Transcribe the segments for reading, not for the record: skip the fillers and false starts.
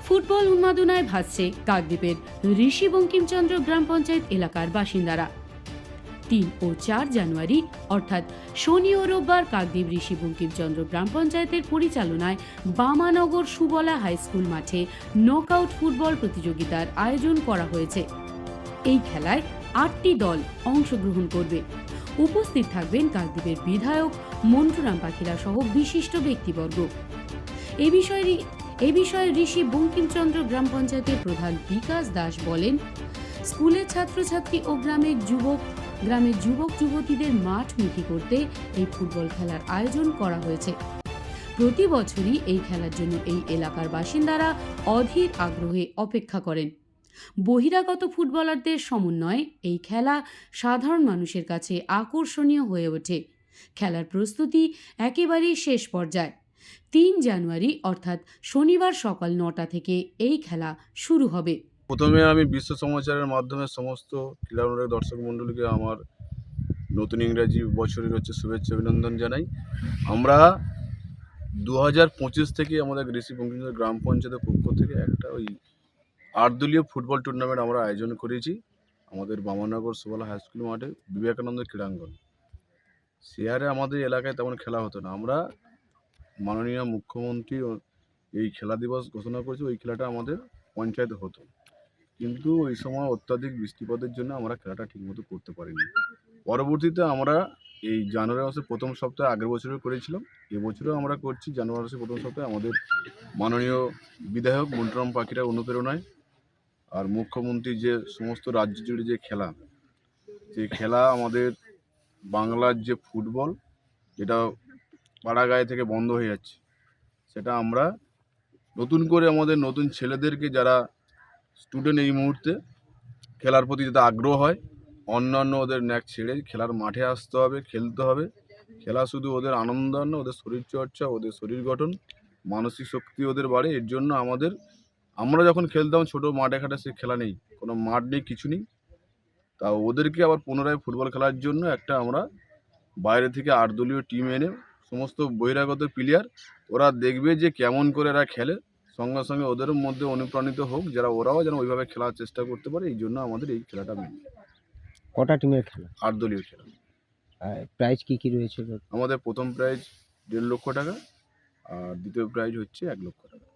Football উন্মাদনায় ভাসছে কাকদ্বীপের ঋষি বঙ্কিমচন্দ্র গ্রাম পঞ্চায়েত এলাকার বাসিন্দারা। 3 ও 4 জানুয়ারি অর্থাৎ শনি ও রোববার কাকদ্বীপ ঋষি বঙ্কিমচন্দ্র গ্রাম পঞ্চায়েতের পরিচালনায় বামানগর সুবলা হাই স্কুল মাঠে নকআউট ফুটবল প্রতিযোগিতার আয়োজন করা হয়েছে। এই খেলায় 8টি দল অংশগ্রহণ করবে। উপস্থিত থাকবেন কাকদ্বীপের বিধায়ক মন্টুরাম পাখিরা সহ বিশিষ্ট ব্যক্তিবর্গ। এ বিষয়ে ঋষি বঙ্কিমচন্দ্র গ্রাম পঞ্চায়েতের প্রধান বিকাশ দাস বলেন, স্কুলের ছাত্রছাত্রী ও গ্রামের যুবক যুবতীদের মাঠমুখী করতে এই ফুটবল খেলার আয়োজন করা হয়েছে। প্রতি বছরই এই খেলার জন্য এই এলাকার বাসিন্দারা অধীর আগ্রহে অপেক্ষা করেন। বহিরাগত ফুটবলারদের সমন্বয়ে এই খেলা সাধারণ মানুষের কাছে আকর্ষণীয় হয়ে ওঠে। খেলার প্রস্তুতি একেবারেই শেষ পর্যায়ে। 3 জানুয়ারি অর্থাৎ শনিবার সকাল 9টা থেকে এই খেলা শুরু হবে। প্রথমে আমি বিশ্ব সমাচারের মাধ্যমে সমস্ত ক্রীড়া দর্শক মণ্ডলীকে আমার নতুন ইংরাজি বছরের শুভেচ্ছা অভিনন্দন জানাই। আমরা 2025 থেকে আমাদের ঋষি বঙ্কিমচন্দ্র গ্রাম পঞ্চায়েতের পক্ষ থেকে একটা 8 দলীয় ফুটবল টুর্নামেন্ট আমরা আয়োজন করেছি আমাদের বামানগর সুবলা হাই স্কুল মাঠে বিবেকানন্দ ক্রীড়াঙ্গন। শেয়ারে আমাদের এলাকায় তেমন খেলা হতো না। আমরা মাননীয় মুখ্যমন্ত্রী এই খেলা দিবস ঘোষণা করেছি, ওই খেলাটা আমাদের পঞ্চায়েতে হতো, কিন্তু ওই সময় অত্যাধিক বৃষ্টিপাতের জন্য আমরা খেলাটা ঠিকমতো করতে পারিনি। পরবর্তীতে আমরা এই জানুয়ারি মাসের প্রথম সপ্তাহে আগের বছরও করেছিলাম, এবছরও আমরা করছি জানুয়ারি মাসের প্রথম সপ্তাহে আমাদের মাননীয় বিধায়ক মন্টুরাম পাখিরা অনুপ্রেরণায় আর মুখ্যমন্ত্রী যে সমস্ত রাজ্য জুড়ে যে খেলা, সেই খেলা আমাদের বাংলার যে ফুটবল যেটা পাড়াগাঁয়ে থেকে বন্ধ হয়ে যাচ্ছে, সেটা আমরা নতুন করে আমাদের নতুন ছেলেদেরকে যারা স্টুডেন্ট এই মুহূর্তে খেলার প্রতি যাতে আগ্রহ হয়, অন্যান্য ওদের ন্যাক ছেড়ে খেলার মাঠে আসতে হবে, খেলতে হবে। খেলা শুধু ওদের আনন্দ না, ওদের শরীরচর্চা, ওদের শরীর গঠন, মানসিক শক্তি ওদের বাড়ে। এর জন্য আমরা যখন খেলতাম ছোটো মাঠে ঘাটে, সে খেলা নেই, কোনো মাঠ নেই, কিছু নেই। তা ওদেরকে আবার পুনরায় ফুটবল খেলার জন্য একটা আমরা বাইরে থেকে 8 দলীয় টিম এনে সমস্ত বহিরাগত প্লেয়ার ওরা দেখবে যে কেমন করে এরা খেলে, সঙ্গে সঙ্গে ওদের মধ্যে অনুপ্রাণিত হোক, যারা ওরাও যেন ওইভাবে খেলার চেষ্টা করতে পারে। এই জন্য আমাদের এই খেলাটা মেন। কটা টিমের খেলা? 8 দলীয় খেলা। প্রাইজ কি রয়েছে? আমাদের প্রথম প্রাইজ 1.5 লক্ষ টাকা, আর দ্বিতীয় প্রাইজ হচ্ছে 1 লক্ষ টাকা।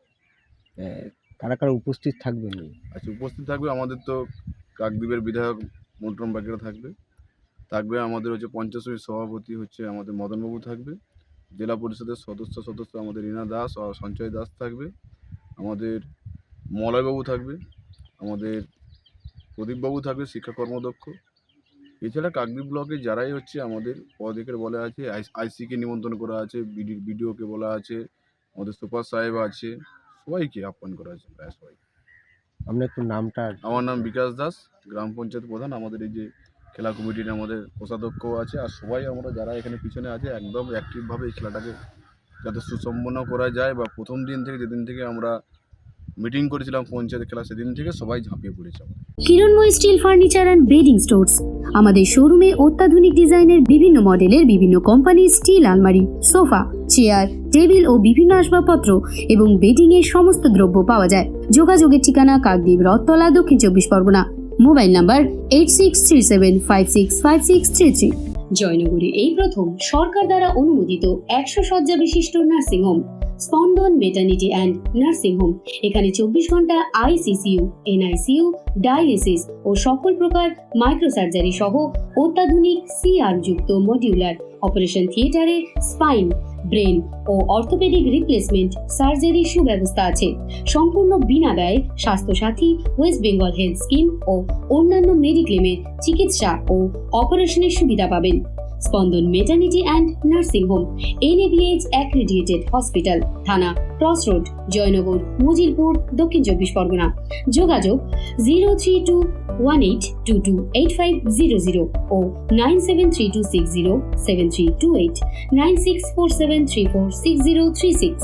কারা কারা উপস্থিত থাকবেন? আচ্ছা, উপস্থিত থাকবে আমাদের তো কাকদ্বীপের বিধায়ক মন্টুরাম পাখিরা থাকবে আমাদের পঞ্চায়েত সমিতির সভাপতি আমাদের মদনবাবু থাকবে, জেলা পরিষদের সদস্য আমাদের রীনা দাস আর সঞ্চয় দাস থাকবে, আমাদের মলয়বাবু থাকবে, আমাদের প্রদীপবাবু থাকবে শিক্ষা কর্মদক্ষ। এছাড়া কাকদ্বীপ ব্লকে যারাই আমাদের পদাধিকার বলা আছে, আইসিকে নিমন্ত্রণ করা আছে, বিডিওকে বলা আছে, আমাদের সুপার সাহেব আছে, সবাইকে আহ্বান করা আছে, প্রায় সবাই। আপনার একটু নামটা? আমার নাম বিকাশ দাস, গ্রাম পঞ্চায়েত প্রধান। আমাদের এই যে খেলা কমিটির আমাদের কোষাধ্যক্ষ আছে, আর সবাই আমরা যারা এখানে পিছনে আছে একদম অ্যাক্টিভভাবে এই খেলাটাকে যাতে সুসম্পন্ন করা যায়, বা প্রথম দিন থেকে যেদিন থেকে আমরা মিটিং করেছিলাম পঞ্চায়েত খেলা, সেদিন থেকে সবাই ঝাঁপিয়ে পড়েছে। Kiranmoy steel furniture and bedding stores. আমাদের শোরুমে অত্যাধুনিক ডিজাইনের বিভিন্ন মডেলের বিভিন্ন কোম্পানির স্টিল আলমারি, সোফা, চেয়ার, টেবিল ও বিভিন্ন আসবাবপত্র এবং বেডিং এর সমস্ত দ্রব্য পাওয়া যায়। যোগাযোগের ঠিকানা কাকদ্বীপ রথতলা, দক্ষিণ 24 পরগনা। Mobile number 8637565633। জয়নগরে এই প্রথম সরকার দ্বারা অনুমোদিত 100 শয্যা বিশিষ্ট নার্সিংহোম স্পন্দন মেটার্নিটি অ্যান্ড নার্সিং হোম। এখানে 24 ঘন্টা আইসিসিউ, এনআইসিউ, ডায়ালিসিস ও সকল প্রকার মাইক্রোসার্জারি সহ অত্যাধুনিক সিআর যুক্ত মডিউলার অপারেশন থিয়েটারে স্পাইন, ব্রেন ও অর্থোপেডিক রিপ্লেসমেন্ট সার্জারির সুব্যবস্থা আছে। সম্পূর্ণ বিনা ব্যয় Swasthyasathi, West Bengal health scheme ও অন্যান্য মেডিক্লেমের চিকিৎসা ও অপারেশনের সুবিধা পাবেন। Spandan maternity and nursing home, NABH accredited hospital, থানা ক্রস রোড, জয়নগর, মজিলপুর, দক্ষিণ 24 পরগনা। যোগাযোগ 03218228500 ও 9732607328, 9647346036।